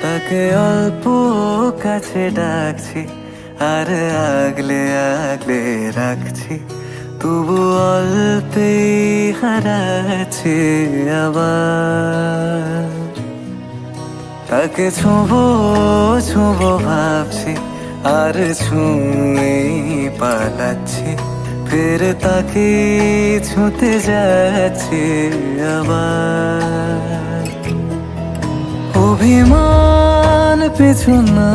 তাকে অল্প কাছে ডাকছি আর আগলে আগলে রাখছি, তবু অল্পে হারাচ্ছে আবার। তাকে ছোঁবো ছোঁবো ভাবছি আর ছুঁয়ে পালাচ্ছি, ফের তাকে ছুঁতে যাচ্ছে আবার। অভিমান পিছু না,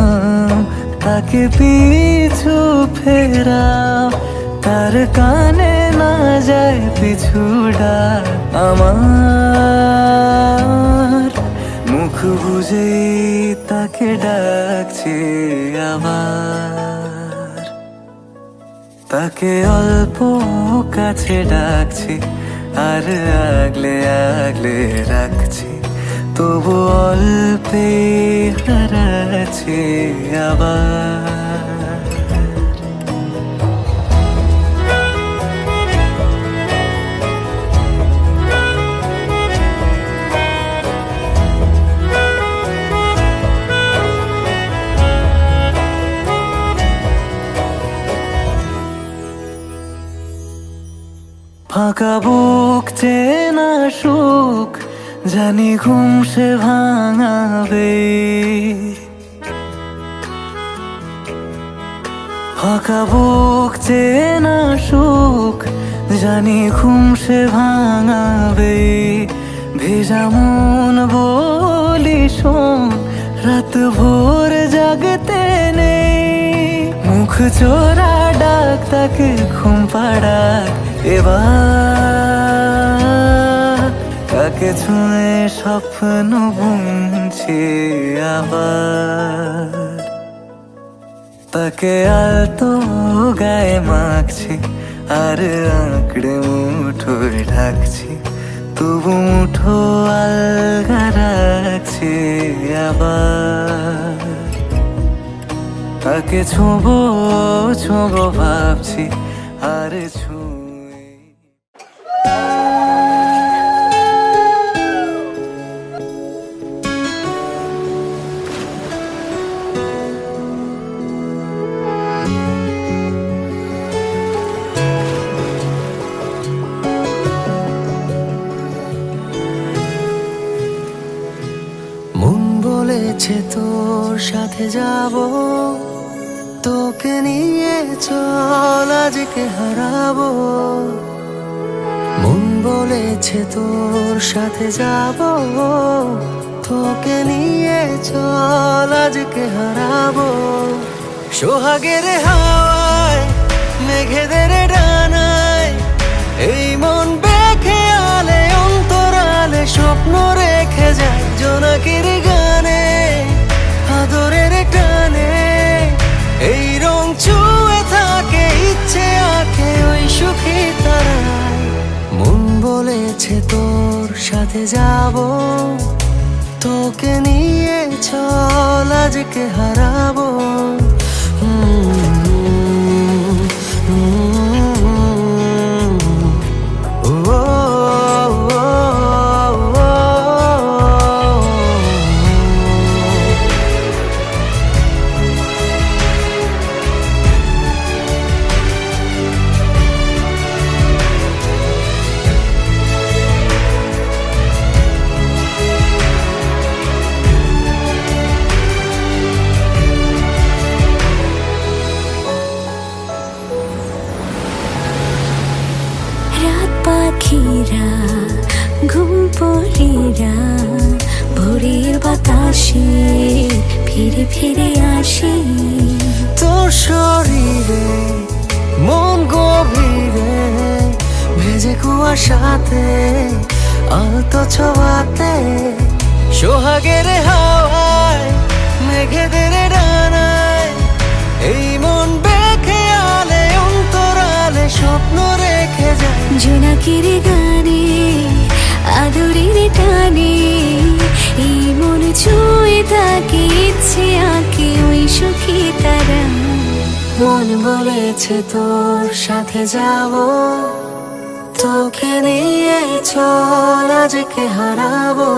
তাকে পিছু ফেরাও, তার কানে না যায় পিছু ডাক আমার। মুখ বুঝে তাকে ডাকছে আবার। তাকে অল্প কাছে ডাকছি আর আগলে আগলে রাখছি, তবু অল্পে হারাচ্ছে আবার। ফাঁকা বুক চেনা সুখ জানি ঘুম সে ভাঙাবে, ফাঁকা বুক চেনা সুখ জানি ঘুম সে ভাঙাবে। ভেজা মন বলি শোন, রাত ভোর জাগতে নেই, মুখ চোরা ডাক তাকে ঘুম পাড়াক এবার। তাকে ছুঁয়ে স্বপ্ন বুনছি আবার। তাকে আলতো গায়ে মাখছি আর আঁকড়ে মুঠোয় ঢাকছি, তবু মুঠো আলগা রাখছি আবার। তাকে ছোঁবো ছোঁবো ভাবছি আর বলেছে তোর সাথে যাব, তোকে নিয়ে চল আজকে হারাবো। মন বলেছে তোর সাথে যাব, তোকে নিয়ে চল আজকে হারাবো। সোহাগের হাওয়ায় মেঘেদের ডানায় এই মন বেঁকে আলে অন্তরালে স্বপ্ন রেখে যায় জোনাকির গানে আদরের টানে। এই রং ছুঁয়ে থাকে ইচ্ছে বলেছে তোর সাথে যাব, তোকে নিয়ে চল আজকে হারাবো। রাত পাখিরা ঘুম পড়িরা ভোরের বাতাসে ফিরে ফিরে আসি। তোর শরীরে মন গভীরে ভেজে কুয়াশাতে আলতো ছোঁয়াতে, সোহাগের হাওয়ায় মেঘেদের ডানায় এই মন বেঁকে আলে অন্তরালে স্বপ্ন রেখে যায়। জোনাকির গানে আদরের টানে এই মন ছুঁয়ে থাকে, ইচ্ছে আঁকে ওই সুখী তারা। মন বলেছে তোর সাথে যাব, তোকে নিয়ে চল আজকে হারাবো।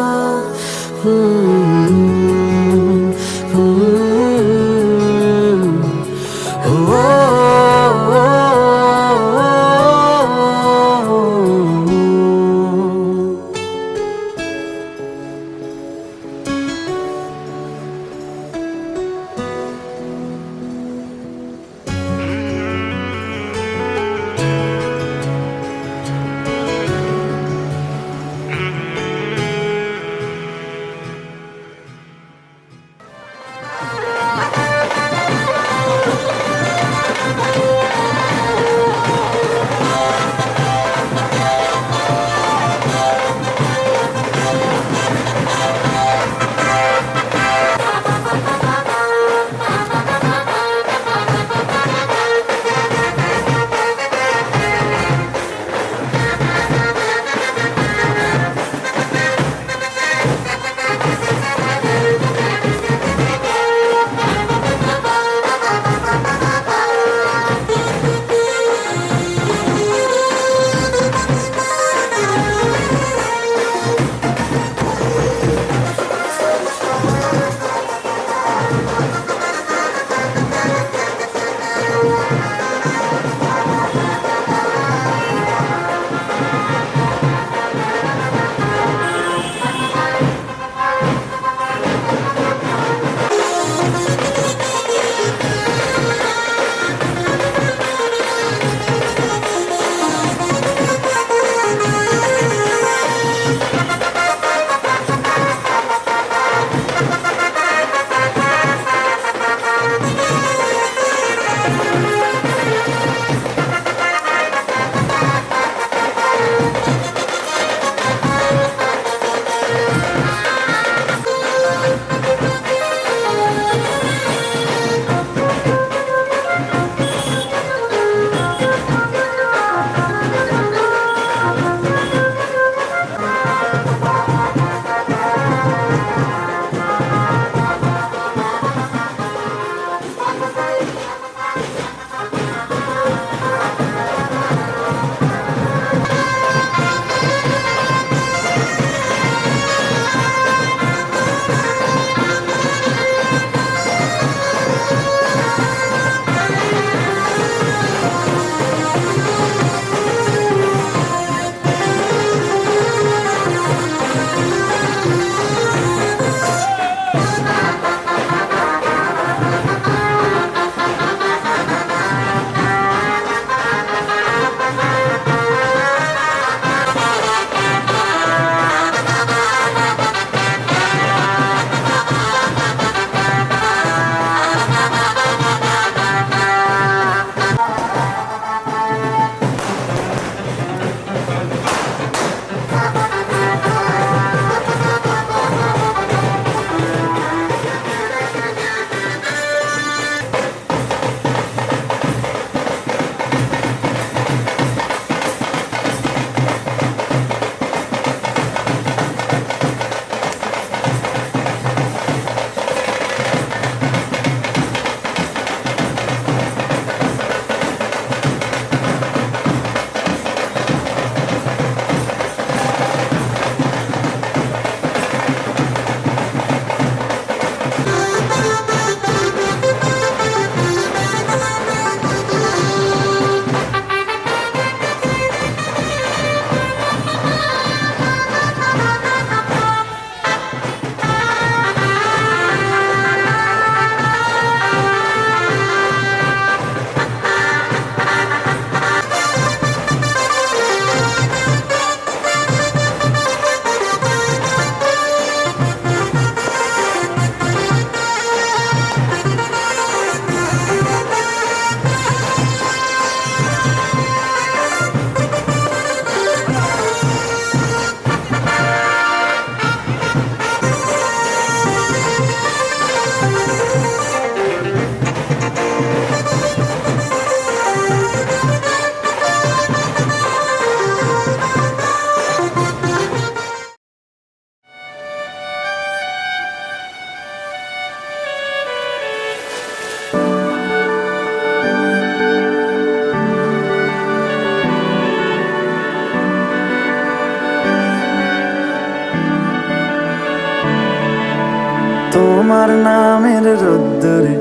তোমার নামের রোদ্দুরে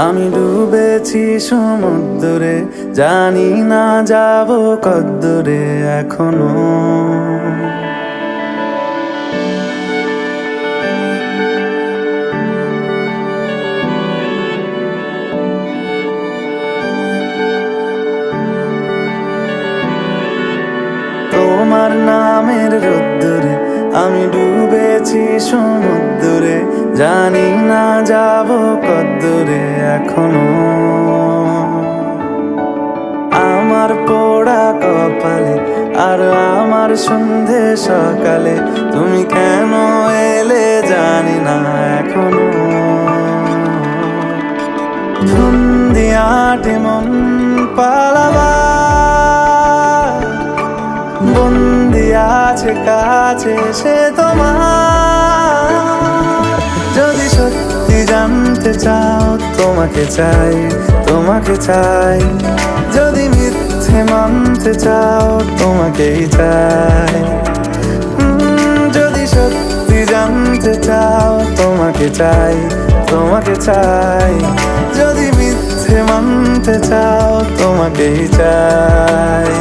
আমি ডুবেছি সমুদ্রে, জানি না যাব কদ্দুরে এখনো। তোমার নামের রোদ্দুরে আমি ডুবেছি সমুদ্রে, জানি না যাব কদ্দুরে এখনো। আমার পোড়া কপালে আর আমার সন্ধে সকালে তুমি কেন এলে জানি না এখনো। ধুন্দিয়াটে মন পালাবা বন্দি আছে কাছে সে তোমার। যদি সত্যি জানতে চাও তোমাকে চাই, তোমাকে চাই। যদি মিথ্যে মানতে চাও তোমাকেই চাই। যদি সত্যি জানতে চাও তোমাকে চাই, তোমাকে চাই। যদি মিথ্যে মানতে চাও তোমাকেই চাই।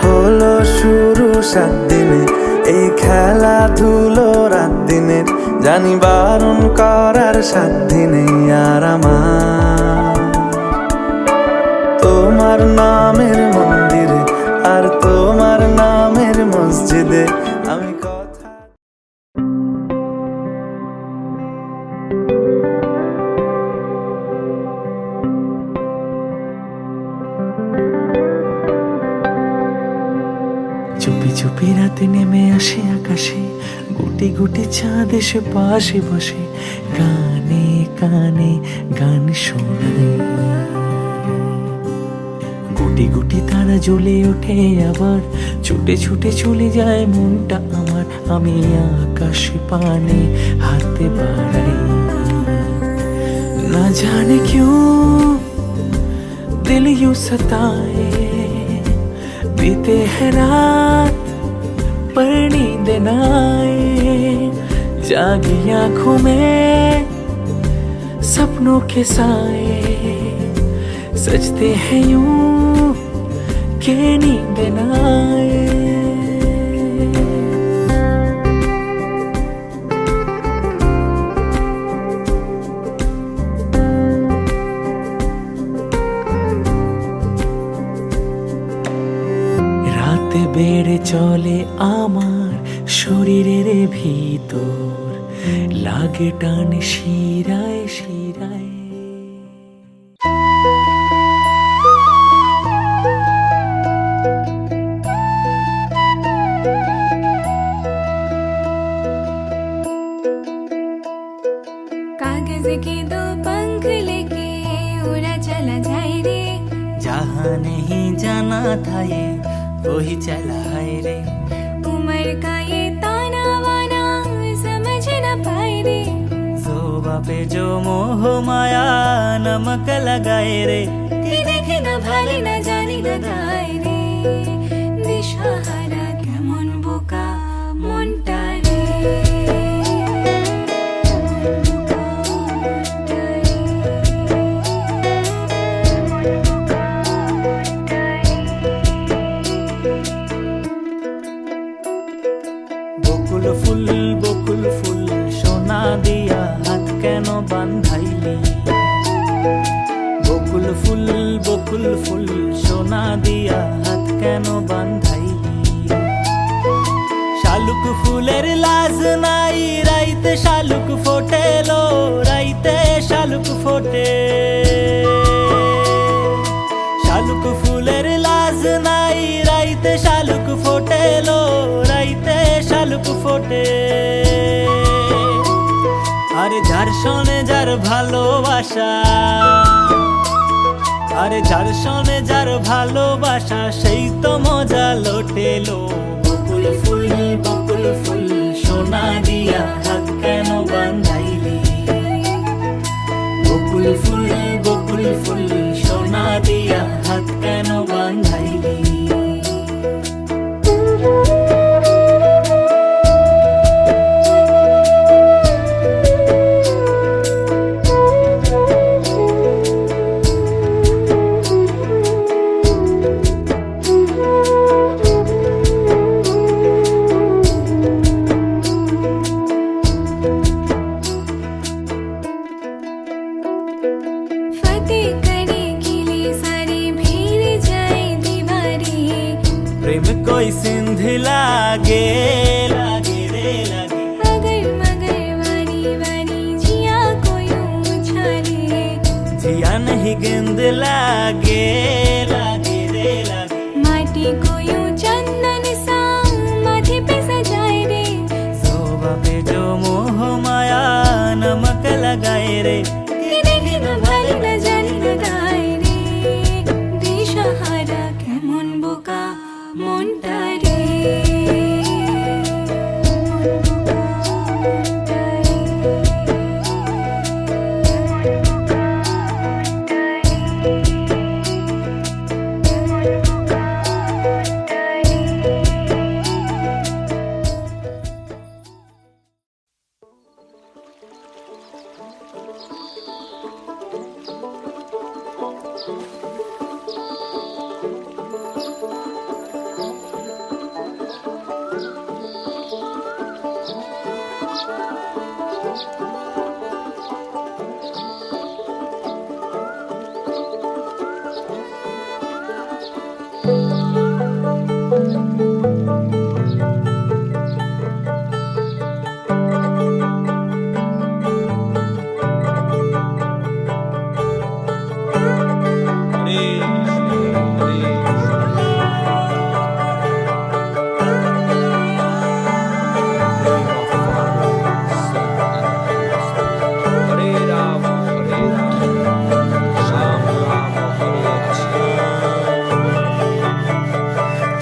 হলো শুরু 7 দিনে এই খেলাধুলো রাত দিনের, জানি বারণ করার সাধ্য নেই আর আমার। তোমার নামের মন্দিরে আর তোমার নামের মসজিদে আমি কথা। চুপি চুপি রাতে নেমে আসে আকাশে, গুটি গুটি চাঁদ এসে পাশে বসে কানে কানে গান শোনায়। গুটি গুটি তারা জ্বলে ওঠে আবার, ছুটে ছুটে চলে যায় মনটা আমার। আমি আকাশে পানে হাতে বাড়াই, না জানে क्यों दिल यूं सताए। बीते हैं रात पर नींद न आए, जागी आंखों में सपनों के साए। सजते हैं यूं कि नींद न आए। বেড়ে চলে আমার শরীরের ভিতর, লাগে টান শিরায় শিরায়। कागज के 2 पंख लेके उड़ा चला जाए रे, जहाँ नहीं जाना था ये वही चला है रे। उम्र का ये ताना वाना समझ न पाए रे, जोबा पे जो मोह माया नमक लगाए रे। कि देखे न भाले न जाने न गाए रे, दिशाहारा केमन बोका মনটা রে। বকুল ফুল সোনা দিয়া হাত কেন বান্ধাইলি। বকুল ফুল সোনা দিয়া হাত কেন বান্ধাইলি। শালুক ফুলের লাজ নাই রাইতে শালুক ফোটেলো, রাইতে শালুক ফোটে। শালুক ফুলের লাজ নাই রাইতে শালুক ফোটেলো, রাইতে শালুক ফোটে। আরে যার শোনে যার ভালোবাসা, আরে যার শোনে যার ভালোবাসা সেই তো মজা লোটেলো। বকুল ফুল সোনা দিয়া হাত কেন বান্ধাইলি। বকুল ফুল সোনা দিয়া হাত কেন বাঁধাইলি? फतेह करे खिले सारी भीड़ जाए दीवारी प्रेम कोई सिंधी लागे लागे रे लागे अगर मगर वारी वारी जिया कोई उछाले जिया नहीं गेंद लागे लागे रे लागे माटी कोई चंदन सा माथे पे सजाए रे शोभा पे जो मोह माया नमक लगाए रे कि देखे न भाली न जानी न गाए रे दिशाहारा केमन बोका মনটা রে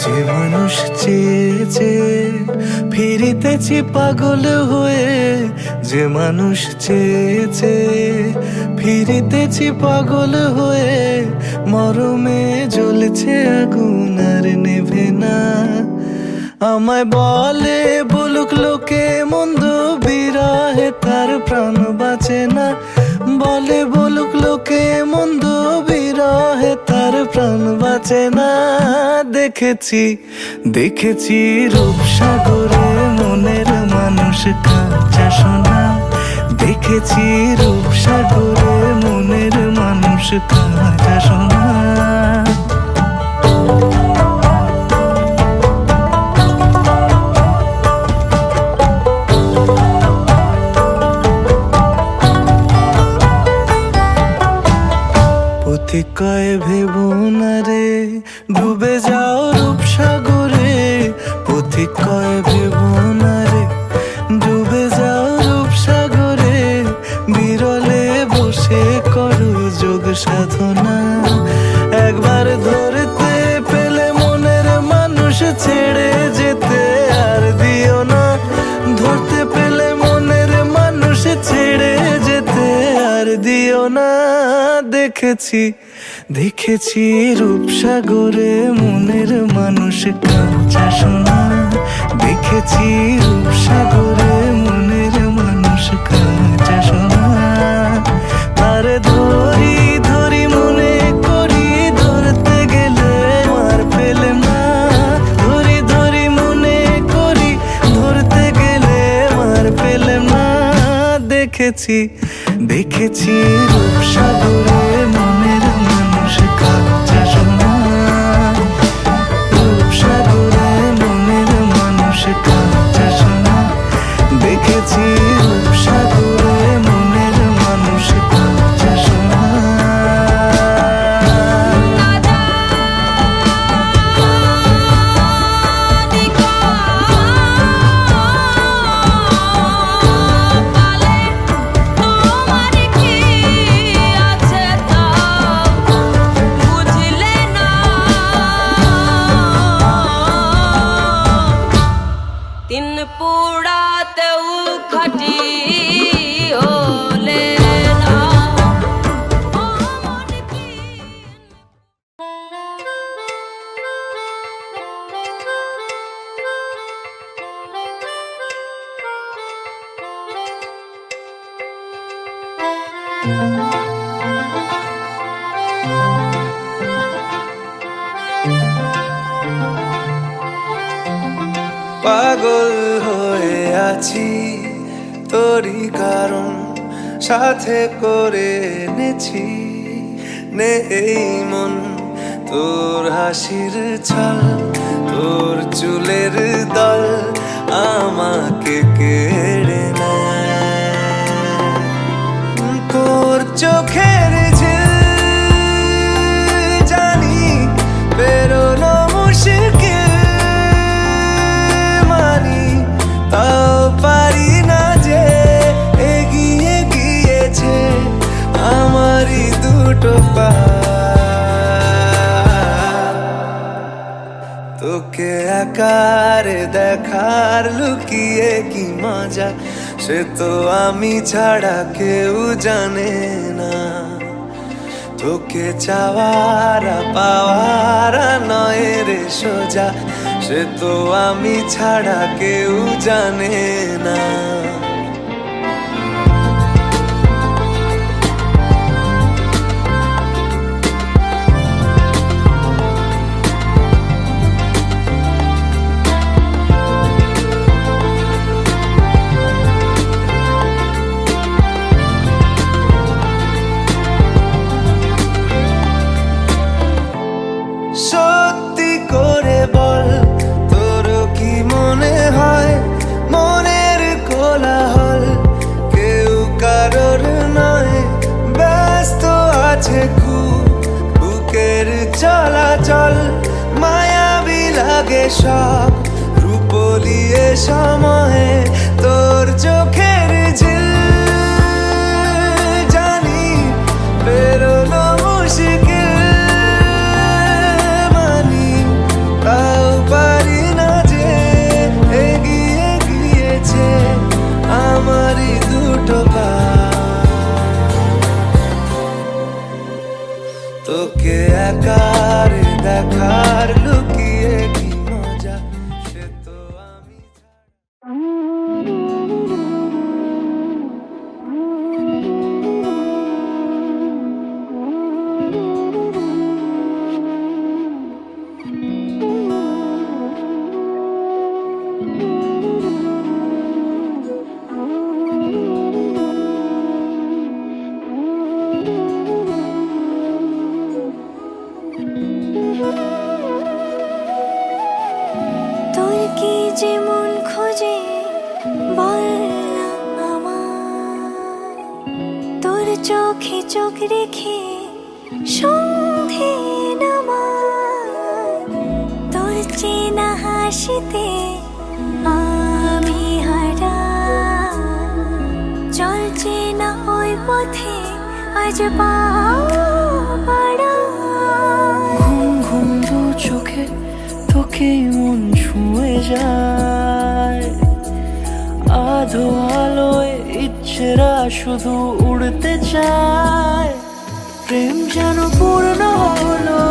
যে মানুষ চেয়েছে ফিরিতেছি পাগল হয়ে, যে মানুষ চেয়েছে ফিরিতেছি পাগল হয়ে, মরমে জ্বলছে আগুন আর নেভে না। আমায় বলে বলুক লোকে মন্দ, বিরহে তার প্রাণ বাঁচে না। বলে বলুক লোকে মন্দ, বিরহে তার প্রাণ বাঁচে না। দেখেছি দেখেছি রূপসাগরে মনের মানুষ কাঁচা সোনা। দেখেছি রূপসাগরে মনের মানুষ কাঁচা সোনা। কয় ভেবো না রে ডুবে যাও রূপসাগরে। পথিক কয় ভেবো না রে ডুবে যাও রূপসাগরে। বিরলে বসে করো যোগ সাধনা। একবার ধরতে পেলে মনের মানুষ ছেড়ে যেতে আর দিও না। ধরতে পেলে মনের মানুষ ছেড়ে যেতে আর দিও না। দেখেছি দেখেছি রূপসাগরে মনের মানুষ কাঁচা সোনা। দেখেছি রূপসাগরে মনের মানুষ কাঁচা সোনা। তার ধরি ধরি মনে করি, ধরতে গেলে আর পেলে না। ধরি ধরি মনে করি, ধরতে গেলে আর পেলে না। দেখেছি দেখেছি রূপসাগরে মনের মানুষ কাঁচা সোনা। রূপসাগরে মনের মানুষ কাঁচা সোনা। দেখেছি রূপসাগরে মনের মানুষ কাঁচা সোনা। পাগল হয়ে আছি তোরই কারণ সাথে করে এনেছি নে এই মন তোর হাসির ছল তোর চুলের দল আমাকে কেড়ে নেয় তোর চোখের ঝিল জানি বেরোনো মুশকিল মানি তাও পারি না যে এগিয়ে গিয়েছে আমারই দুটো পা তোকে আকার দেখার লুকিয়ে কি মজা সে তো আমি ছাড়া কেউ জানে না তোকে চাওয়ারা পাওয়ারা নয় রে সোজা সে তো আমি ছাড়া কেউ জানে না সত্যি করে বল তোর কি মনে হয় মনের কোলাহল কেউ কারোর নয় ব্যস্ত আছে খুব বুকের চলাচল মায়াবী লাগে সব রূপলিয়ে সময়ে তোর চোখের ঝিল জানি বেরোনো মুশকিল তাও পারি না যে এগিয়ে গিয়েছে আমারই দুটো পা তোকে আকার দেখার লুকিয়ে কি মজা সে তো আমি তোর কি যেমন খোঁজে বল না আমায় তোর চোখে চোখ রেখে সন্ধে নামায় তোর চেনা হাসিতে আমি হারাই চল চেনা ওই পথে আজ পা বাড়াই ঘুম ঘুম দু চোখে তোকেই মন ছুঁয়ে যায় আধো আলোয় ইচ্ছেরা শুধু উড়তে চায় প্রেম যেন পূর্ণ হলো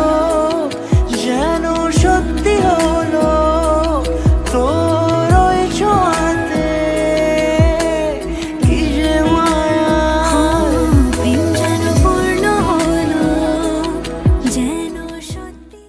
যেন সত্যি হলো তোর ওই ছোঁয়াতে কি যে মায়া প্রেম যেন পূর্ণ হলো যেন সত্যি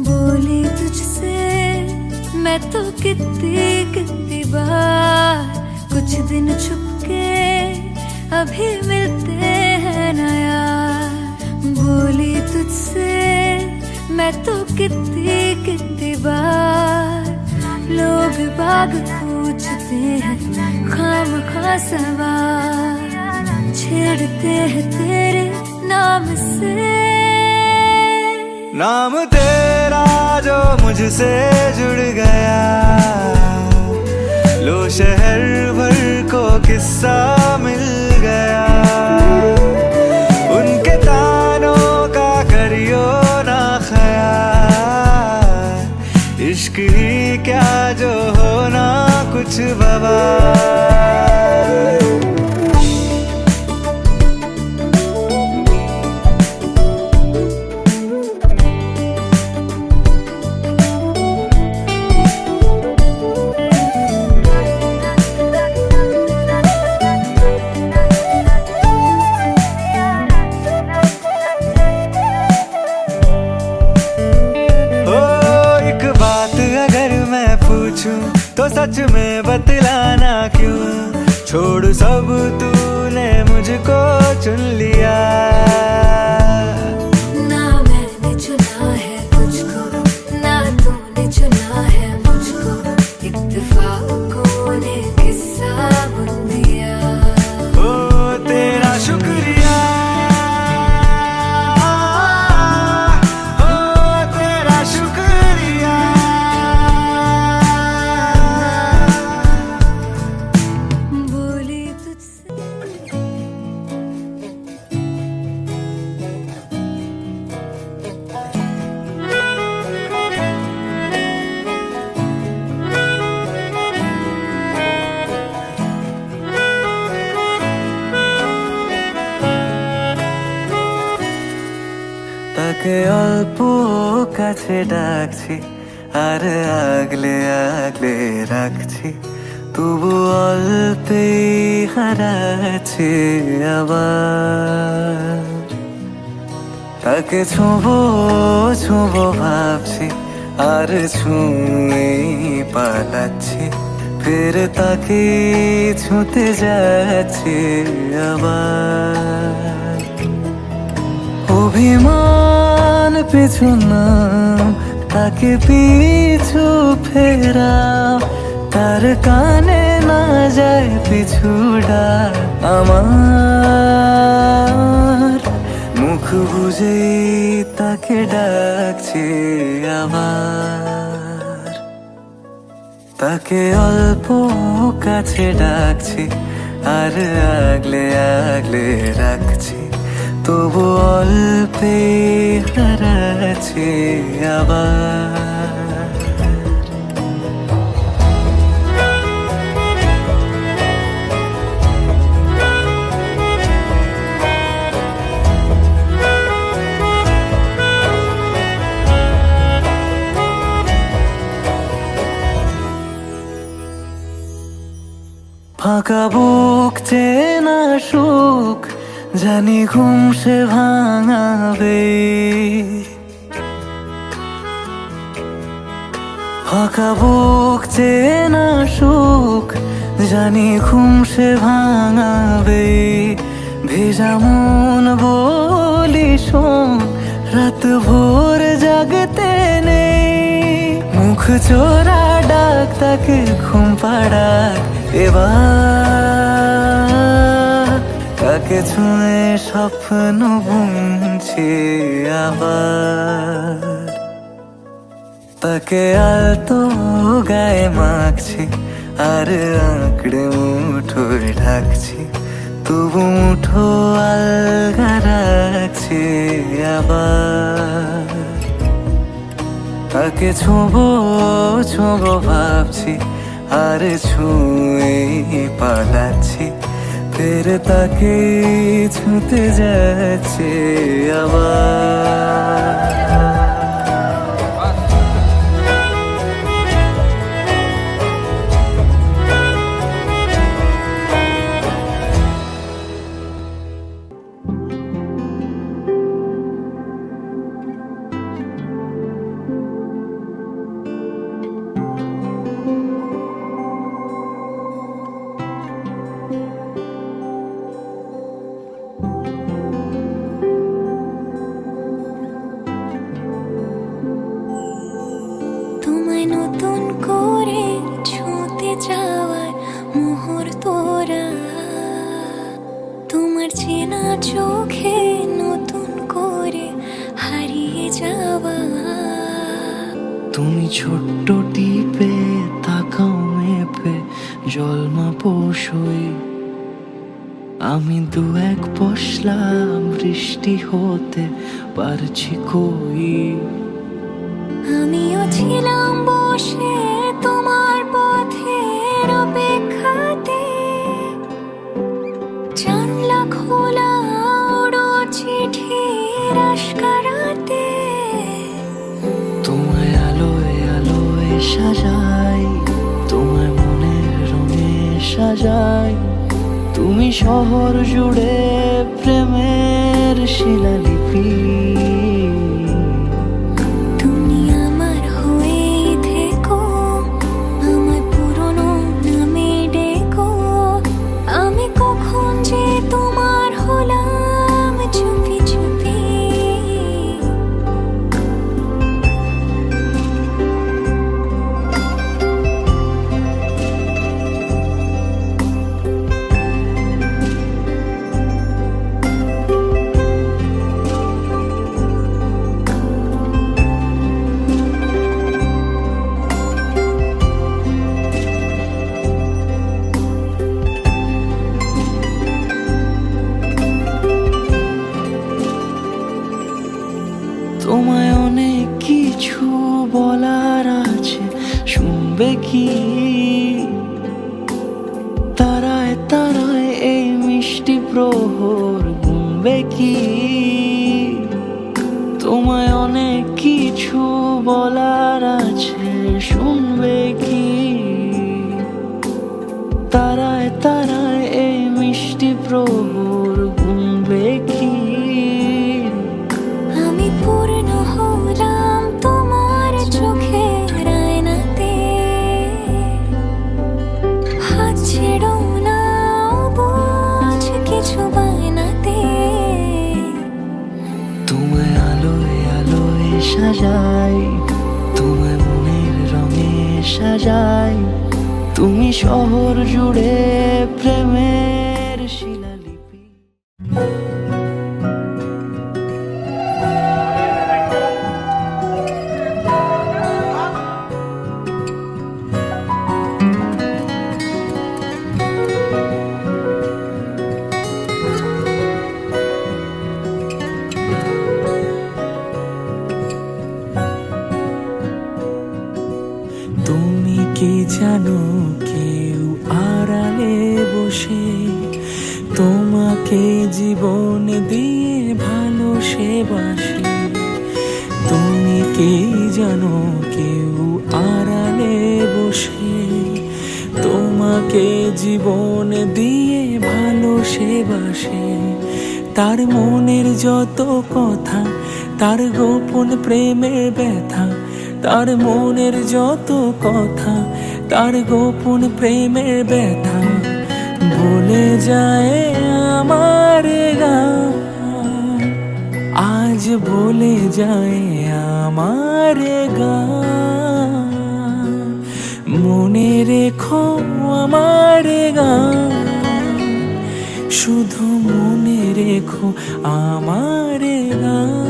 बोली तुझसे मैं तो कितनी बार कुछ दिन छुप के अभी मिलते हैं ना यार बोली तुझसे मैं तो कितनी बार लोग बाग पूछते हैं खामखा सवाल छेड़ते हैं तेरे नाम से नाम तेरा जो मुझसे जुड़ गया लो शहर भर को किस्सा मिल गया उनके तानों का करियो ना ख्याल बाबा। तो सच में बतलाना क्यों, छोड़ सब तूने मुझको चुन लिया। ना मैंने चुना है तुझको, ना तूने चुना है मुझको, इत्तेफाकों ने किस्सा बुन दिया। ओ तेरा शुक्रिया, তাকে অল্প কাছে ডাকছি আর আগলে আগলে রাখছি, তবু অল্পে হারাচ্ছি আবার। তাকে ছোঁবো ছোঁবো ভাবছি আর ছুঁয়ে পালাচ্ছি, ফের তাকে ছুঁতে যাচ্ছি আবার। অভিমান পিছু নাম, তাকে পিছু ফেরাও, তার কানে না যায় পিছু ডাক আমার। মুখ বুঝেই তাকে ডাকছি আবার। তাকে অল্প কাছে ডাকছি আর আগলে আগলে রাখছি, তবু অল্পে হারাচ্ছি আবার। ফাঁকা বুক চেনা সুখ জানি ঘুম সে ভাঙাবে, ফাঁকা বুক চেনা সুখ জানি ঘুম সে ভাঙাবে। ভেজা মন বলি শোন, রাত ভোর জাগতে নেই, মুখ চোরা ডাক তাকে ঘুম পাড়াক এবার। তাকে ছুঁয়ে স্বপ্ন বুনছি আবার। তাকে আলতো গায়ে মাখছি আর আঁকড়ে মুঠোয় ঢাকছি, তবু মুঠো আলগা রাখছি আবার। তাকে ছোঁবো ছোঁবো ভাবছি আর ছুঁয়ে পালাচ্ছি, ফের তাকে ছুঁতে যাচ্ছে আবার। নতুন করে ছুঁতে যাওয়ার মুহূর্তরা, তোমার চেনা চোখে নতুন করে হারিয়ে যাওয়া। তুমি ছোট্ট টিপে তাকাও মেপে জলমা পশই, আমি দু এক পশলা বৃষ্টি হতে পারছি কই। আমিও ছিলাম বসে তোমার পথের খোলা ওড়ো চিঠির আশকারাতে তোমায় আলোয় আলোয় সাজাই, তোমায় মনের রঙে সাজাই। তুমি শহর জুড়ে প্রেমের শিলালিপি। তুমি আমার হয়ে থেকো, আমার পুরনো নামে ডেকো। আমি কখন যে তোমার হলাম চুপি চুপি। তোমায় অনেক কিছু বলার আছে, শুনবে কি? তারায় তারায় এই মিষ্টি প্রহর গুনবে কি? তোমায় অনেক কিছু বলার আছে, শুনবে কি? তারায় তারায় এই মিষ্টি প্রহর গুনবে কি? আমি পূর্ণ হলাম তোমার চোখের আয়নাতে। হাত ছেড়ো না বোঝ কিছু বায়নাতে। তোমায় আলোয় আলোয় সাজাই, তোমায় মনের রঙে সাজাই। তুমি শহর জুড়ে প্রেমের শিলালিপি। তুমি কি জানো কেউ আড়ালে বসে তোমাকে জীবন দিয়ে ভালোবাসে? তুমি কি জানো কেউ আড়ালে বসে তোমাকে জীবন দিয়ে ভালোবাসে? তার মনের যত কথা, তার গোপন প্রেমের ব্যথা। তার মনের যত কথা, তার গোপন প্রেমের ব্যথা বলে যায় আমার গান। আজ বলে যায় আমার গান। মনে রেখো আমার গান, শুধু মনে রেখো আমার গান।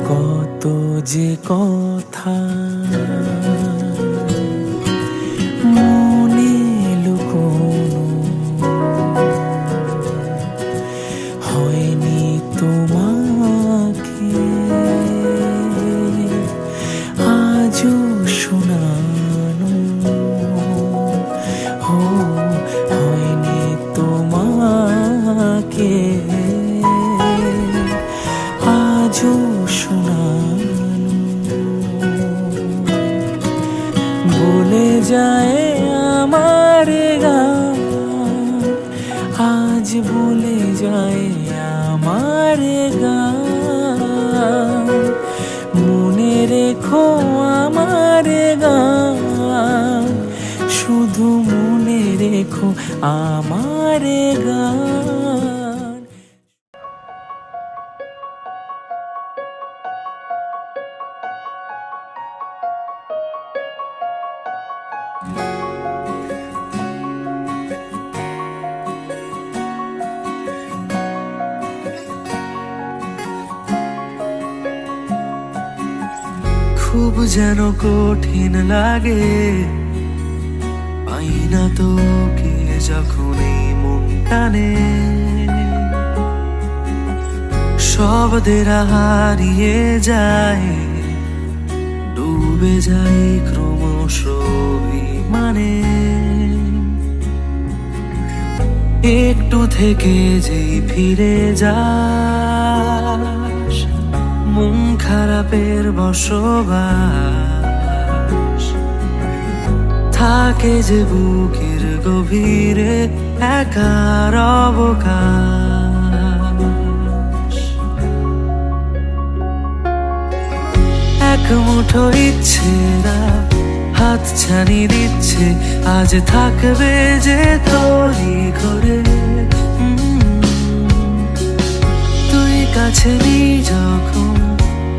কত যে কথা মনে লুকোনো, হয়নি তোমাকে আজও শোনানো। হয়নি তোমাকে আজও শোনানো। বলে যায় আমার গান, আজ বলে যায় আমার গান। মনে রেখো আমার গান, শুধু মনে রেখো আমার গান। খুব যেন কঠিন লাগে, পাই না তোকে যখন এই মন টানে। শব্দের হারিয়ে যায়, ডুবে যায় ক্রমশ মানে। একটু থেকে যেই ফিরে যাস, মন খারাপের বসবাস থাকে যে বুকের গভীরে একার অবকাশ। এক মুঠো ইচ্ছেরা হাত ছানি দিচ্ছে, আজ থাকবে যে তোরই ঘরে। তুই কাছে নেই যখন,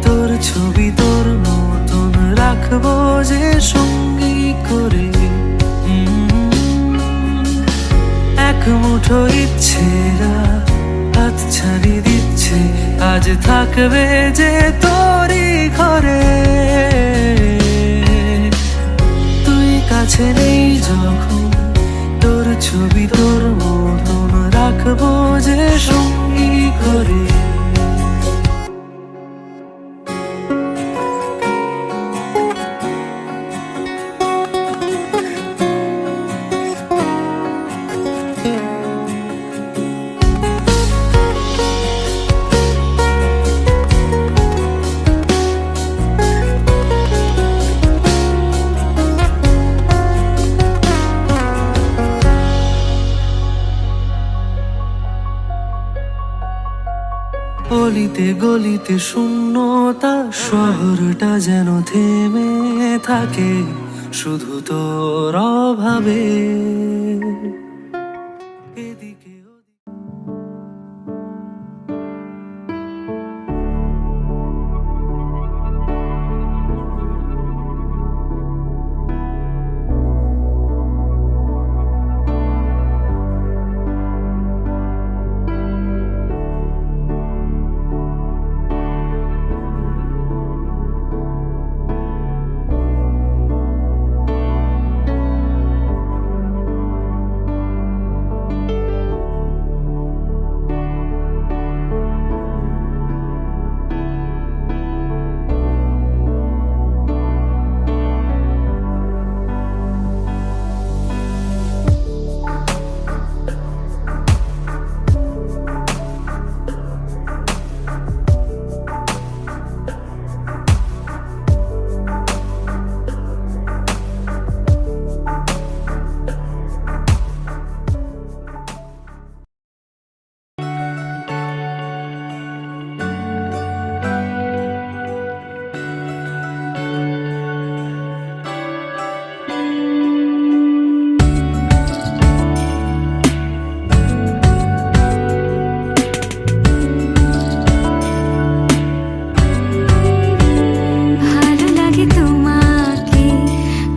তোর ছবি তোর মতন রাখবো যে সঙ্গী করে। এক মুঠো ইচ্ছেরা হাত ছাড়ি দিচ্ছে, আজ থাকবে যে তোরই ঘরে। তুই কাছে নেই যখন, তোর ছবি তোর মতন রাখবো যে সঙ্গী করে। গলিতে গলিতে শূন্যতা, শহরটা যেন থেমে থাকে শুধু তোর অভাবে। এদিকে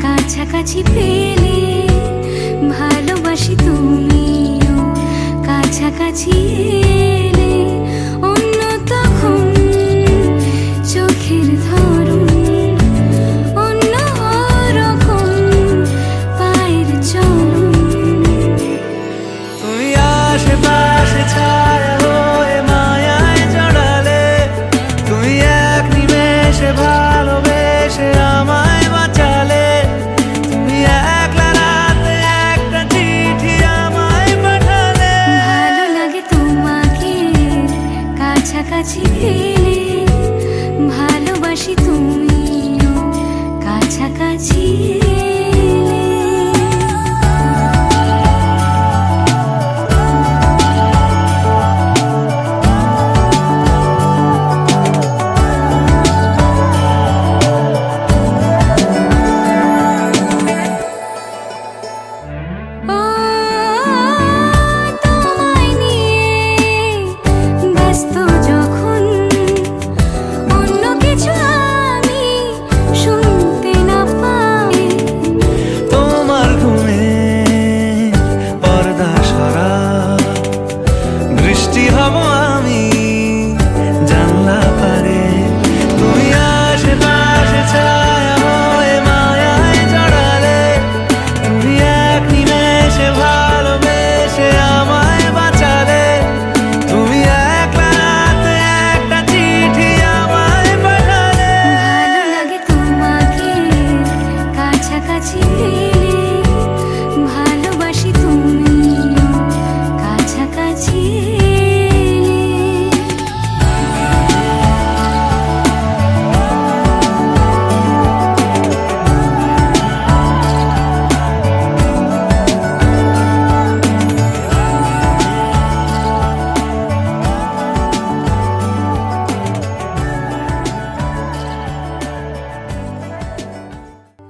কাছাকাছি পেলে, ভালোবাসি তুমিও কাছাকাছি এলে। অন্য তখন চোখের ধরন, অন্য রকম পায়ের চলন। তুমি আশেপাশে ছায়া হয়ে মায়ায় জড়ালে, তুমি এক নিমেষে ভালোবেসে আমায় বাঁচালে। তুমি একলা রাতে একটা চিঠি আমায় পাঠালে। ভালো লাগে তোমাকে কাছাকাছি পেলে, ভালোবাসি তুমিও কাছাকাছি এলে।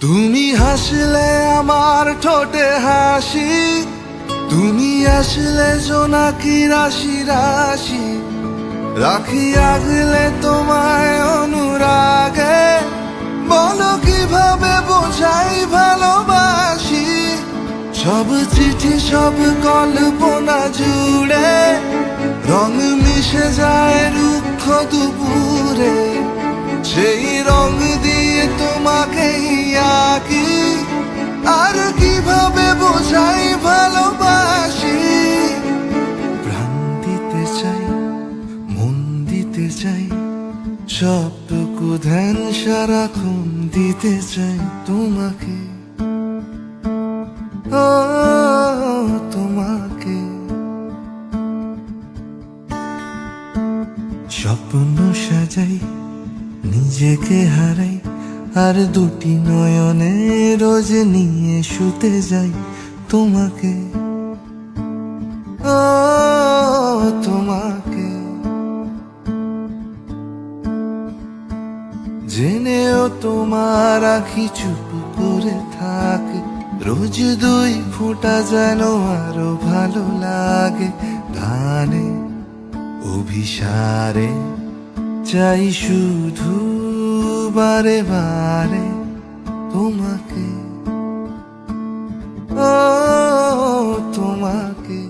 তুমি হাসলে আমার ঠোঁটে হাসি, তুমি আসলে জোনাকি রাশি রাশি, রাখি আগলে তোমায় অনুরাগে, বলো কিভাবে বোঝাই ভালোবাসি। সব চিঠি সব কল্পনা জুড়ে রং মিশে যায় রুক্ষ দুপুরে, সেই রং দিয়ে তোমাকেই আঁকি, আর কিভাবে বোঝাই ভালোবাসি। প্রাণ দিতে চাই, মন দিতে চাই, সবটুকু ধ্যান সারাক্ষণ দিতে চাই তোমাকে, ও তোমাকে। স্বপ্ন সাজাই, নিজেকে হারাই, আর দুটি নয়নে রোজ নিয়ে শুতে যাই তোমাকে, ও তোমাকে। জেনেও তোমার আখি চুপ করে থাকে, রোজ দুই ফোঁটা যেন আরো ভালো লাগে। গানে অভিসারে চাই শুধু বারে বারে তোমাকে, ও তোমাকে।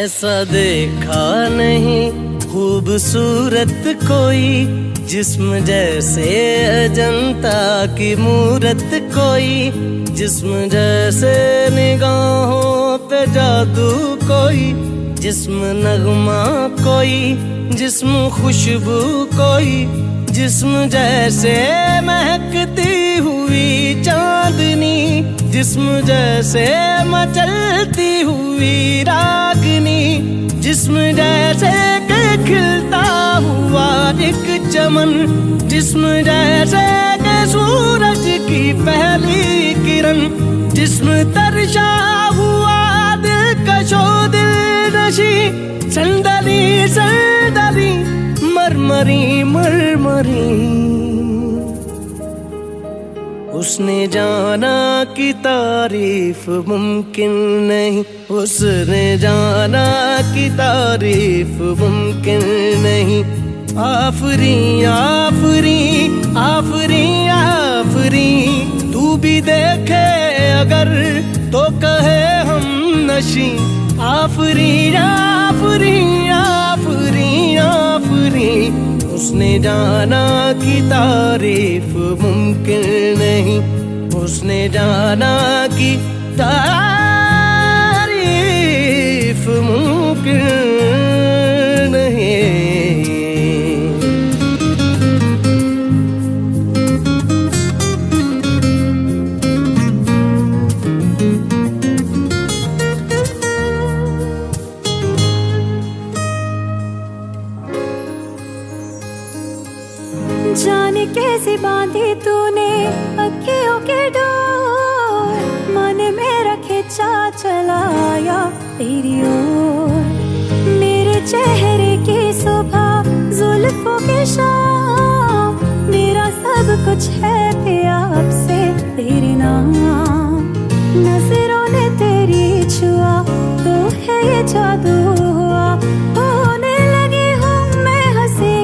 ऐसा देखा नहीं खूबसूरत कोई, जिस्म जैसे अजंता की मूरत कोई, जिस्म जैसे निगाहों पे जादू कोई, जिस्म नगमा कोई, जिस्म खुशबू कोई, जिस्म जैसे महकती हुई चांदनी, जिस्म जैसे मचलती हुई रागनी, जिस्म जैसे के खिलता हुआ एक चमन, जिस्म जैसे के सूरज की पहली किरण, जिस्म तरशा हुआ दिलकशो दिलनशी, संदली संदली मरमरी मरमरी। उसने जाना कि तारीफ मुमकिन नहीं, उसने जाना कि तारीफ मुमकिन नहीं। आफरी आफरी आफरी आफरी, तू भी देखे अगर तो कहे हम नशी। आफरी आफरी आफरी आफरी, उसने जाना कि तारीफ मुमकिन नहीं, उसने जाना कि तारीफ मुमकिन नहीं। जाने कैसे बांधी तूने अखियों के डोर, मन मेरा खिंचा चलाया तेरी ओर। मेरे चेहरे की सुबह जुल्फों के शाम, नाम नजरों ने तेरी छुआ तो है ये जादू हुआ होने लगी हूँ मैं हंसी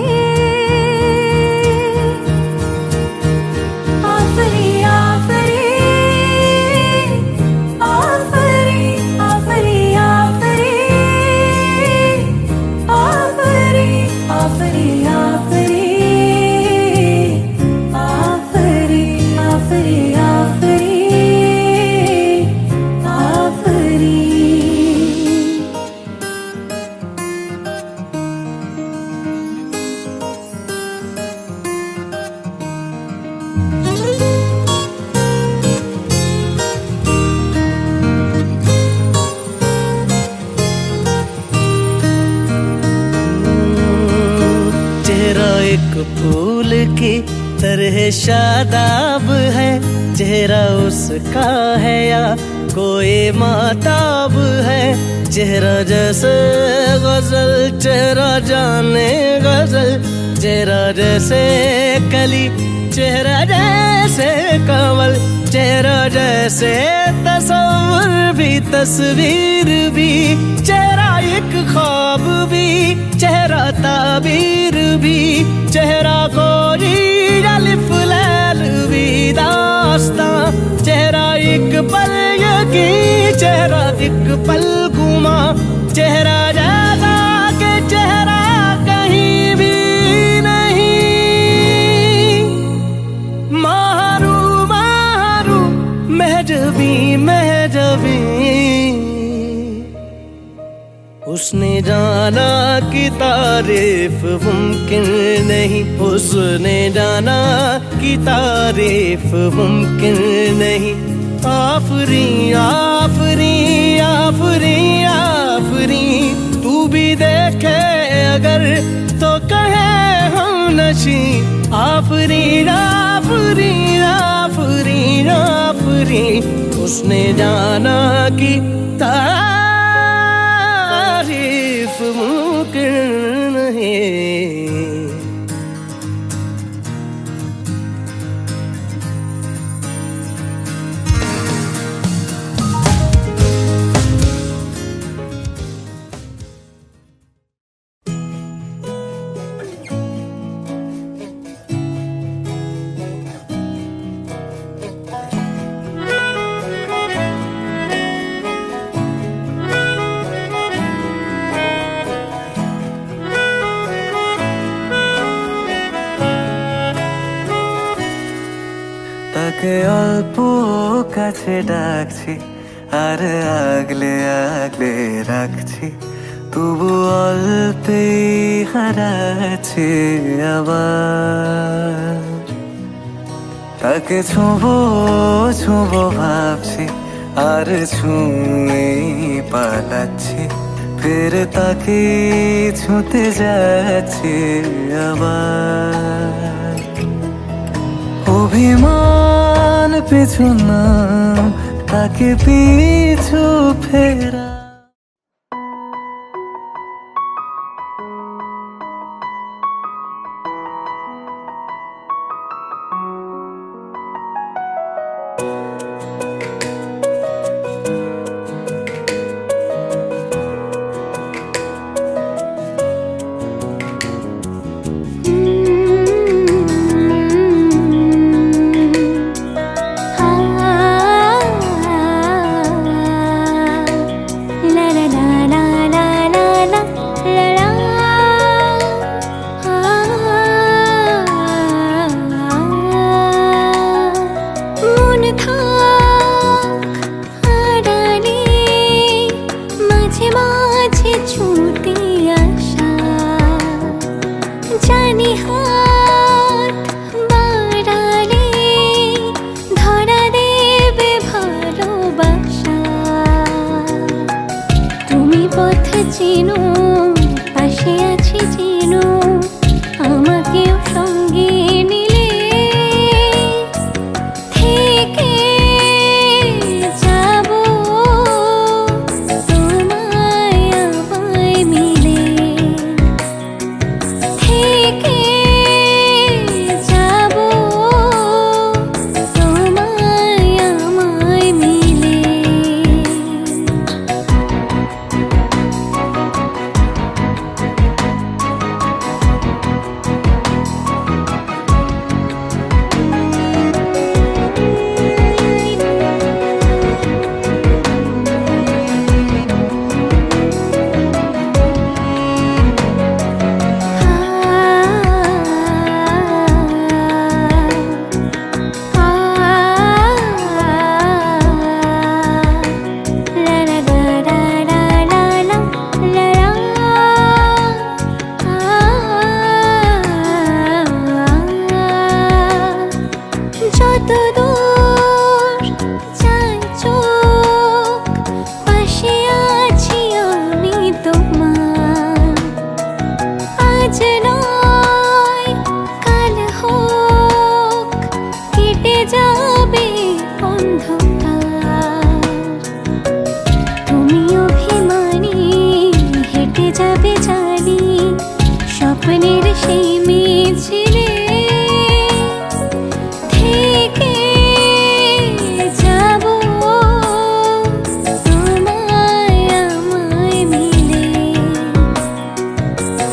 आफरी आफरी आफरी आफरी आफरी आफरी आफरी आफरी आफरी आफरी आफरी आफरी चेहरा एक फूल की तरह शादाब है, चेहरा उसका है या कोई माताब है। चेहरा जैसे गजल, चेहरा जाने गजल, चेहरा जैसे कली, चेहरा जैसे कमल, चेहरा जैसे तस्वीर भी, तस्वीर भी, चेहरा एक ख्वाब भी, चेहरा ताबीर भी, चेहरा कोई अलिफ लैल भी दास्तां, चेहरा एक पल यकी, चेहरा एक पल गुमा, चेहरा जैसा के चेहरा कहीं भी नहीं। मारू मारू महजबी महजबी, उसने जाना कि तारीफ मुमकिन नहीं, उसने जाना कि तारीफ मुमकिन नहीं। आफरी आफरी आफरी आफरी, तू भी देखे अगर तो कहे हम नशी। आफरी आफरी आफरी आफरी, उसने जाना कि तारीफ मुमकिन नहीं। তাকে অল্প কাছে ডাকছি আর আগলে আগলে রাখছি, তবু অল্পেই হারাচ্ছি আবার। তাকে ছোঁবো ছোঁবো ভাবছি আর ছুঁয়ে পালাচ্ছি, ফের তাকে ছুঁতে যাচ্ছি আবার। অভিমান পিছু নাম, তাকে পিছু ফেরা। চিনো পাশে আছি চিনো আমাকেও সঙ্গে নিলে থেকে যাব তোমায় আমায় মিলে থেকে যাব তোমায় স্বপ্নের সেই মিছিলে থেকে যাব তোমায় আমায় মিলে,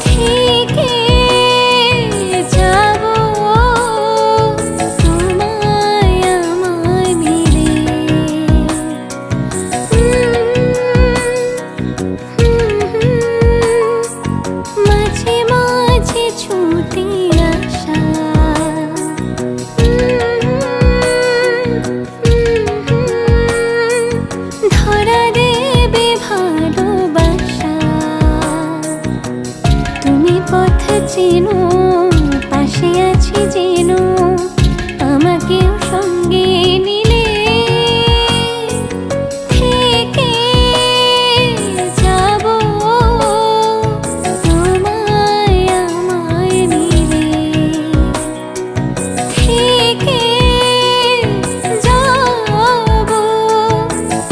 থেকে যাব তোমায় আমায় মিলে। মাঝে মাঝে ছুটে আসা ধরা দেবে ভালোবাসা। তুমি পথ চেনো, পাশে আছি যেনো, আমাকেও সঙ্গে নিলে থেকে যাব তোমায় আমায় মিলে, থেকে যাব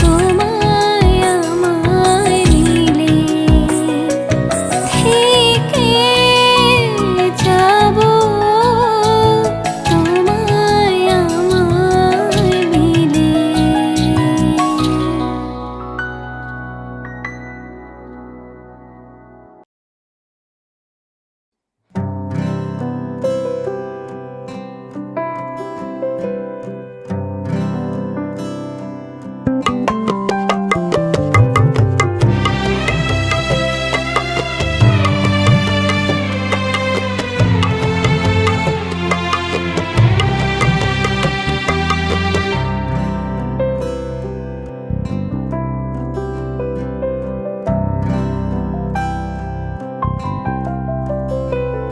তোমায় আমায় মিলে, থেকে যাব তোমায় আমায় মিলে।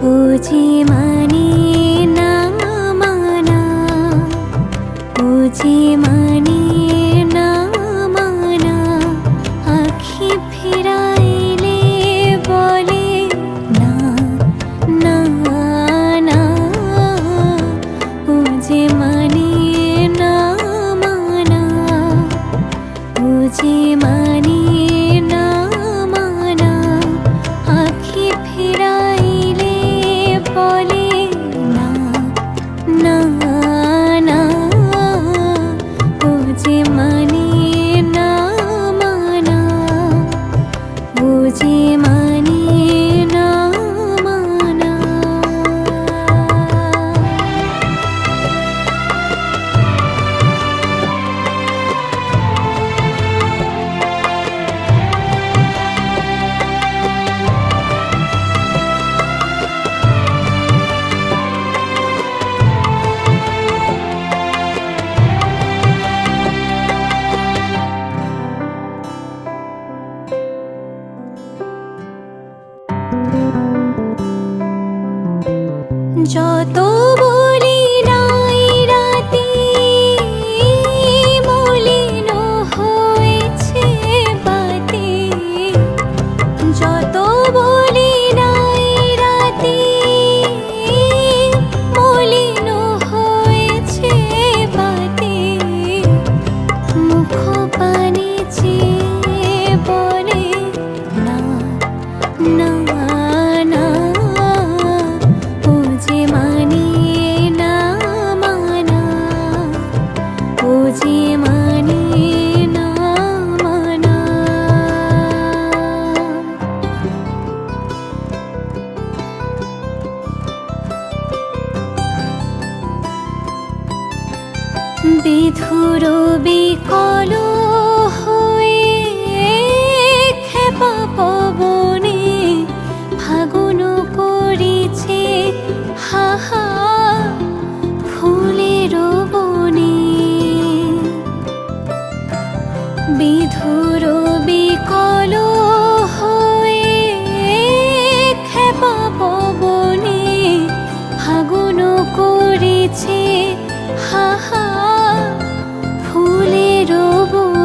ও যে মানে না মানা, ও যে মানে না মানা, আখি ফিরাইলে বলে না না না। ও যে মানে না মানা, ও যে মানে না মানা, আখি ফিরাইলে বলে না না না। ও যে মানে না মানা, ও যে মানে না মানা। যত বলি নাই রাতে মলিন হয়েছে বাতে, যত বলি নাই রাতে মলিন হয়েছে বাতে, মুখ পানে চেয়ে বলে না না না। ও যে মানে না মানা, ও যে মানে না মানা। বিধুর বিকল হয়ে খেপা পবনে ফাগুন করেছে হাহা ফুলের বনে। বিধুর বিকল হয়ে খেপা পবনে ফাগুন করেছে হাহা ফুলের বনে।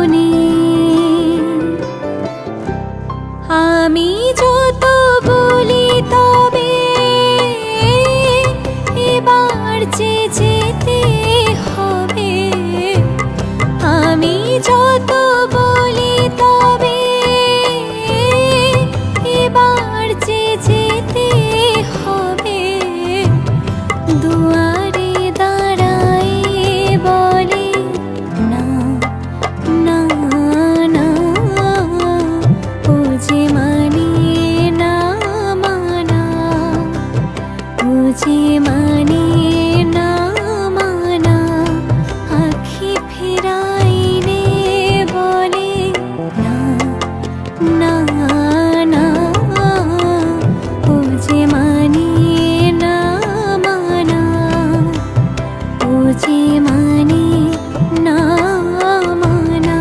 যে মানে না মানা আখি ফিরাইলে বলে না না না ও যে মানে না মানা ও যে মানে না মানা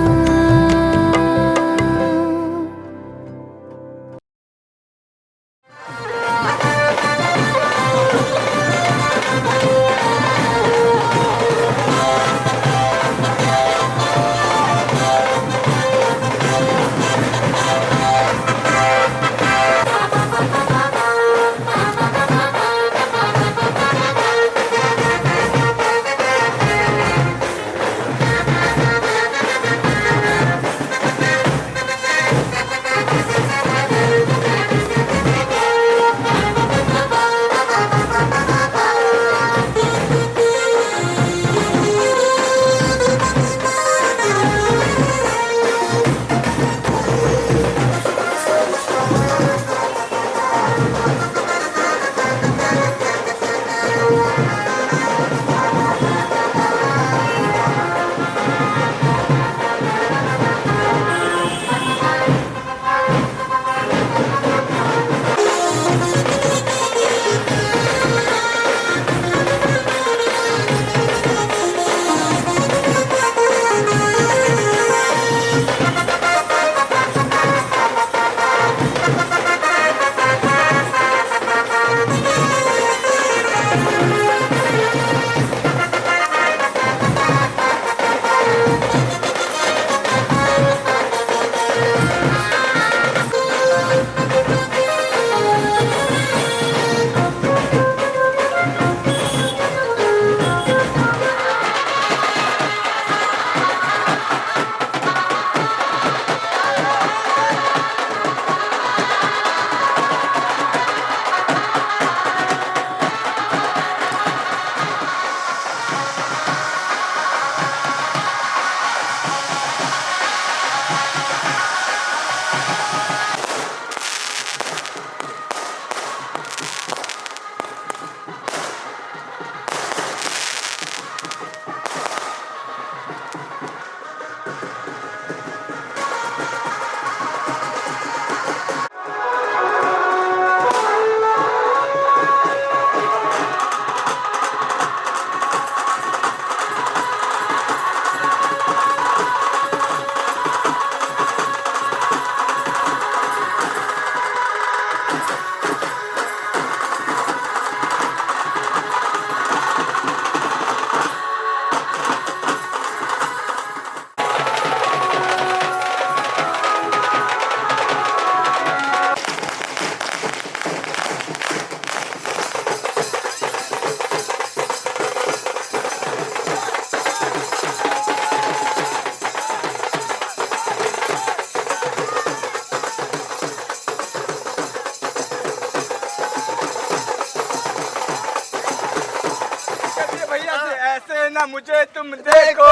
भैया से ऐसे ना मुझे तुम देखो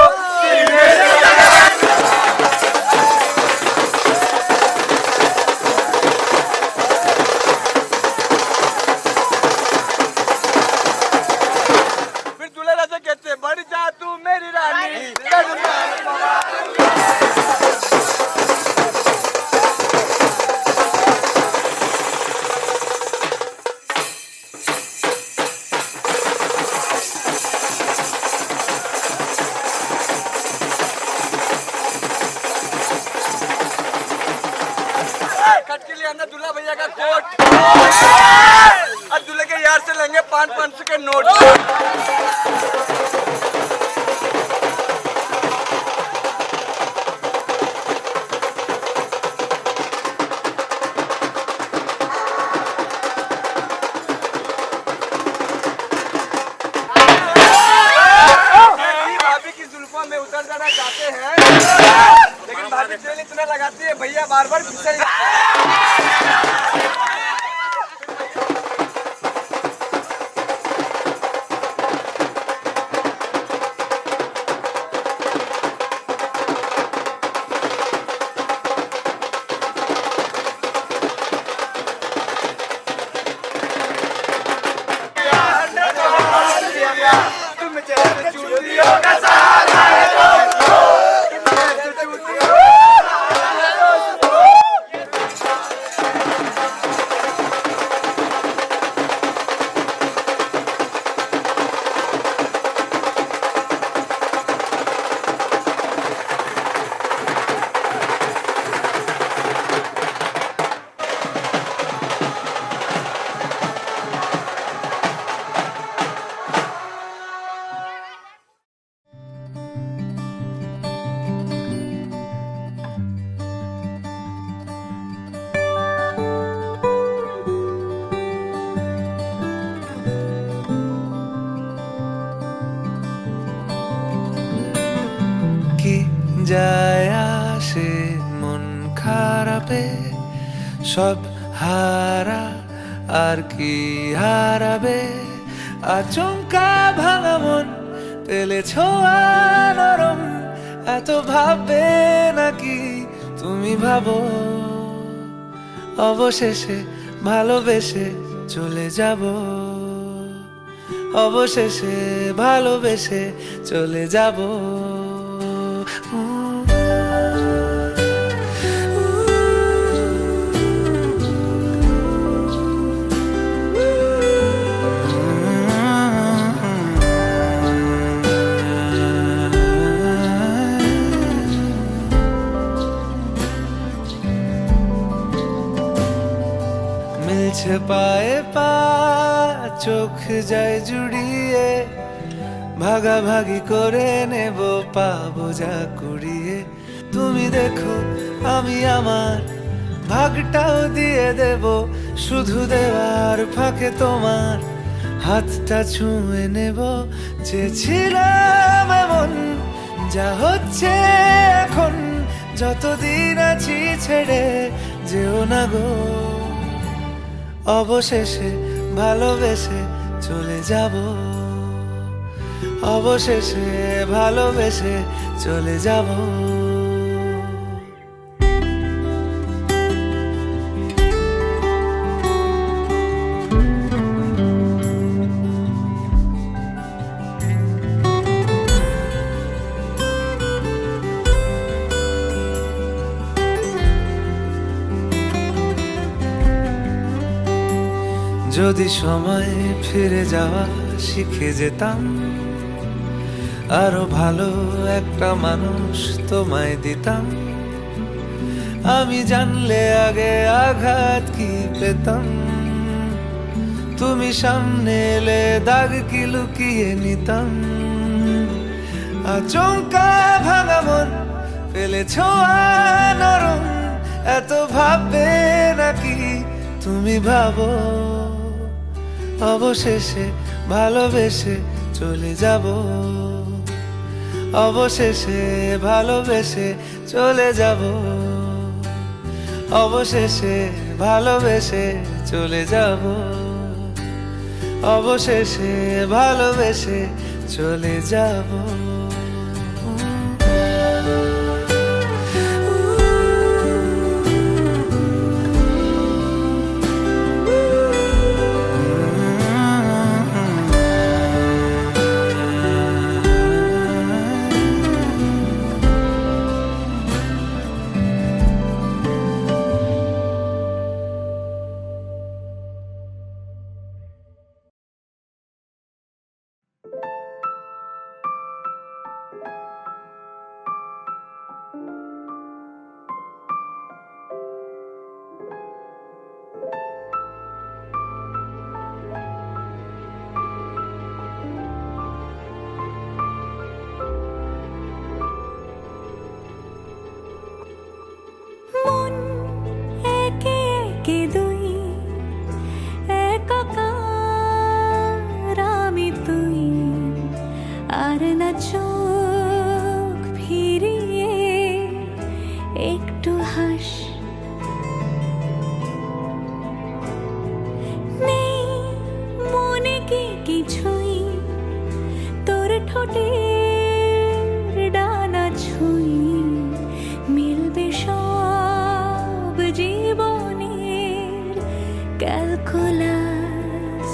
फिर दूल्हा राजा कहते बढ़ जा तू मेरी रानी कट के लिए अंदर दूल्हा भैया का कोट और दूल्हे के यार से लेंगे 500 के नोट। भाभी की जुल्फों में उतर जाना चाहते हैं लेकिन भाभी तेल इतना लगाती है भैया बार बार फिसल तुम जैसे चूतियों का सहारा है दोस्तों, तुम जैसे चूतियों का सहारा है दोस्तों। কি যায় আসে মন খারাপে, সব হারা আর কি হারাবে, আচমকা ভাঙা মন পেলে ছোঁয়া নরম, এত ভাববে নাকি তুমি ভাবো, অবশেষে ভালোবেসে চলে যাব, অবশেষে ভালোবেসে চলে যাব। মিলছে পায়ে পা, চোখ যায় জুড়িয়ে, ভাগাভাগি করে নেব পাবো যা কুড়িয়ে। তুমি দেখো আমি আমার ভাগটাও দিয়ে দেব, শুধু দেওয়ার ফাঁকে তোমার হাতটা ছুঁয়ে নেব। চেয়েছিলাম এমন যা হচ্ছে এখন, যতদিন আছি ছেড়ে যেও না গো, অবশেষে ভালোবেসে চলে যাব, অবশেষে ভালোবেসে চলে যাব। যদি সময় ফিরে যাওয়া শিখে যেতাম, আরো ভালো একটা মানুষ তোমায় দিতাম, আমি জানলে আগে আঘাত কি পেতাম, তুমি সামনে এলে দাগ কি লুকিয়ে নিতাম, আচমকা ভাঙা মন পেলে ছোঁয়া নরম, এত ভাববে নাকি তুমি ভাবো, অবশেষে ভালোবেসে চলে যাব, অবশেষে ভালোবেসে চলে যাব, অবশেষে ভালোবেসে চলে যাব, অবশেষে ভালোবেসে চলে যাব। মন একে একে দুই, একাকার আমি তুই, আর না চোখ ফিরিয়ে একটু হাস, নেই মনে কি কিছুই, তোর ঠোঁটের ডানা ছুঁই, মিলবে সব জীবনের ক্যালকুলাস।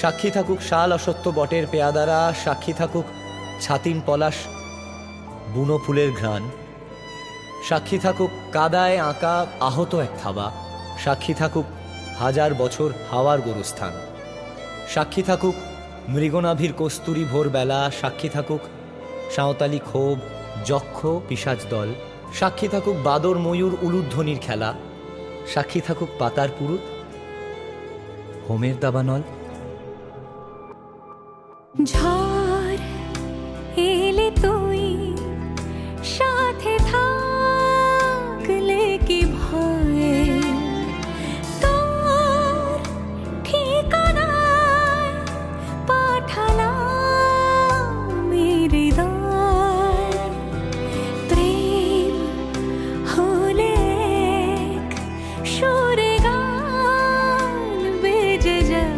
সাক্ষী থাকুক শাল অসত্য বটের পেয়াদারা, সাক্ষী থাকুক ছাতিন পলাশ বুনো ফুলের ঘ্রাণ, সাক্ষী থাকুক কাদায় আঁকা আহত এক থাবা, সাক্ষী থাকুক হাজার বছর হাওয়ার গোরস্থান, সাক্ষী থাকুক মৃগনাভির কস্তুরী ভোরবেলা, সাক্ষী থাকুক সাঁওতালি ক্ষোভ যক্ষ পিশাচ দল, সাক্ষী থাকুক বাদর ময়ূর উলুধ্বনির খেলা, সাক্ষী থাকুক পাতার পুরুত হোমের দাবানল। ঝড় এলে তুই সাথে থাকলে কি ভয়, তোর ঠিকানায় পাঠালাম হৃদয়, প্রেম হলে এক সুরে গান বেজে যায়,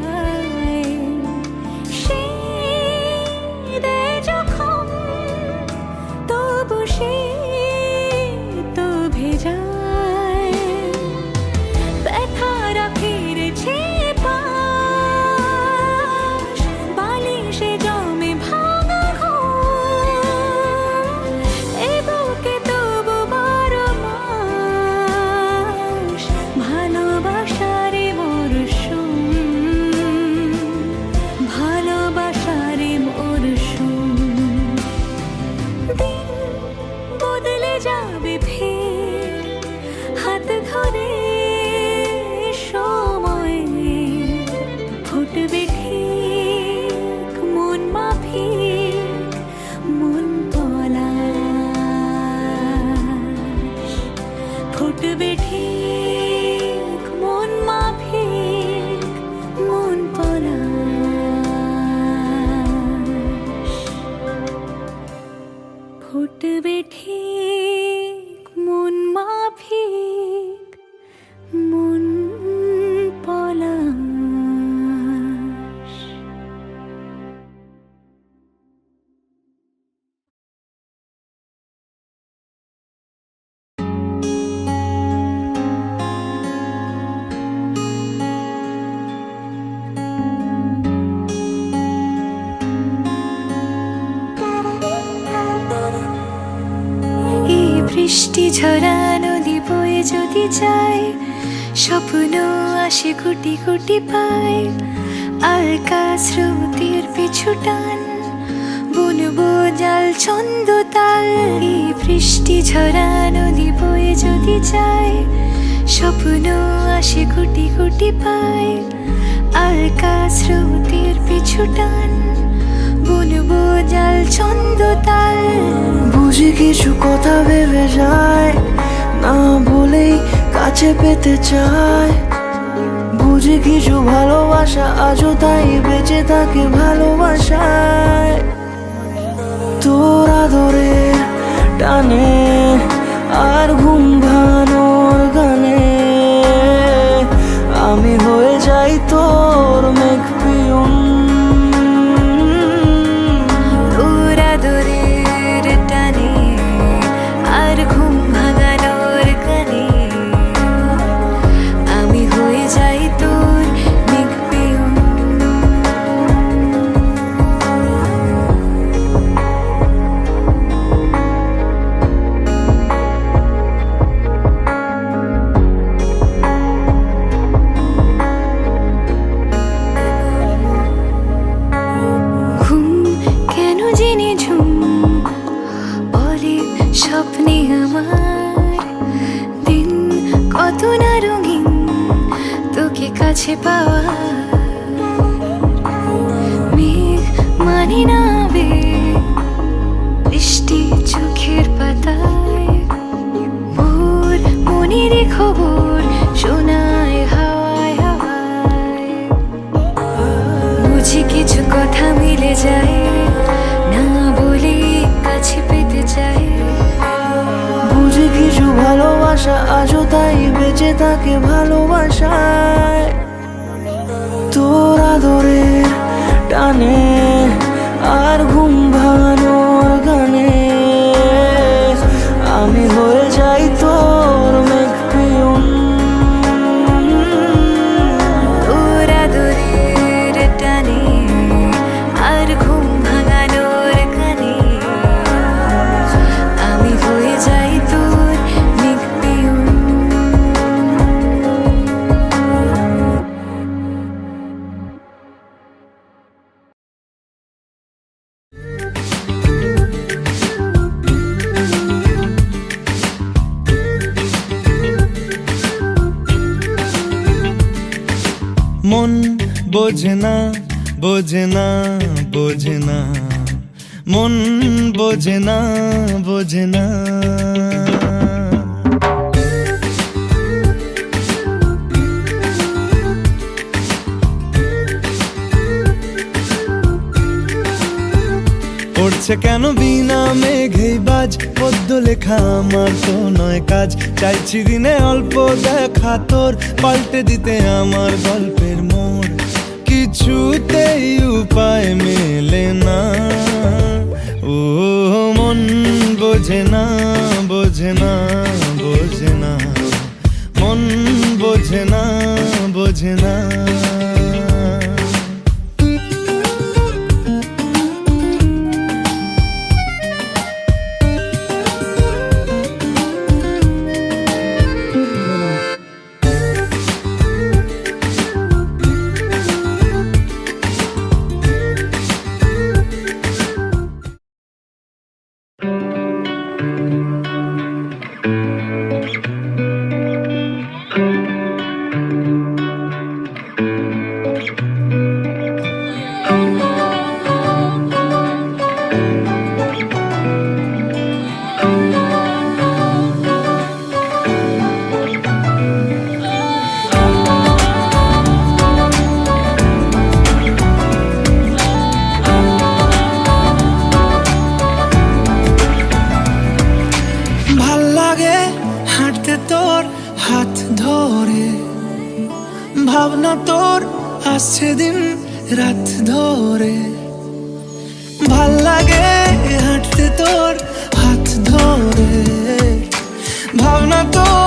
যখন তবু সে তো ভেজায়, ব্যথারা ফিরেছে পাশ, বালিশে জমে ভাঙা ঘুম, এ বুকে তবু 12 মাস ভালোবাসারে মরশুম, ভালোবাসারে মরশুম। দিন বদলে যাবে ফের হাত ধরে সময়ে, ফুটবে ঠিক মন মাফিক মন পলাশ, ফুটবে ঠিক মন মাফিক মন পলাশ, ফুটবে ঠিক মন মাফিক মন পলাশ। এই বৃষ্টি ঝরা নদী বয়ে যদি যায়, স্বপ্ন আসে কোটি কোটি পায়, আলকা স্রোতের পিছু টান বুনবো জাল ছন্দ তাল। এই বৃষ্টি ঝরা নদী বয়ে যদি যায়, স্বপ্ন আসে কোটি কোটি পায়, আলকা স্রোতের পিছু টান বুনবো জাল ছন্দ তাল। বুঝি কিছু কথা ভেবে যায়, না বলেই কাছে পেতে চায়, বুঝি কিছু ভালোবাসা আজও তাই বেঁচে থাকে ভালোবাসায়। তোর আদরের টানে আর ঘুম ভাঙানোর গানে আমি হয়ে যাই তোর মেঘ পিয়ন। তোর আদরের টানে আর ঘুম ভাঙানোর গানে আমি হয়ে যাই তোর মেঘ পিয়ন। ঘুম কেন জেনে ঝুম বলে স্বপ্নে আমার, দিন কত না রঙিন তোকে কাছে পাওয়া। মেঘ মানে না আবেগ, বৃষ্টি চোখের পাতায়, ভোর মনের খবর শোনায় হাওয়ায় হাওয়ায়। বুঝি কিছু কথা মিলে যায়, না বলে কাছে পেতে চাই, বুঝি কিছু ভালোবাসা আজও তাই বেঁচে থাকে ভালোবাসায়। তোর আদরের টানে আর ঘুম ভাঙানোর গানে আমি হয়ে যাই তোর মেঘ পিয়ন। তোর আদরের টানে মন বোঝে না বোঝে না বোঝে না, মন বোঝে না বোঝে না। পড়ছে কেন বিনা মেঘেই বাজ, পদ্য লেখা আমার তো নয় কাজ। চাইছি দিনে অল্প দেখা তোর, পাল্টে দিতে আমার গল্পের মোড়। কিছুতেই উপায় মেলে না, ও মন বোঝে না বোঝে না বোঝে না, মন বোঝে না বোঝে না। তোর হাত ধরে ভাবনা তোর আসছে দিন রাত ধরে, ভাল লাগে হাঁটতে তোর হাত ধরে, ভাবনা তোর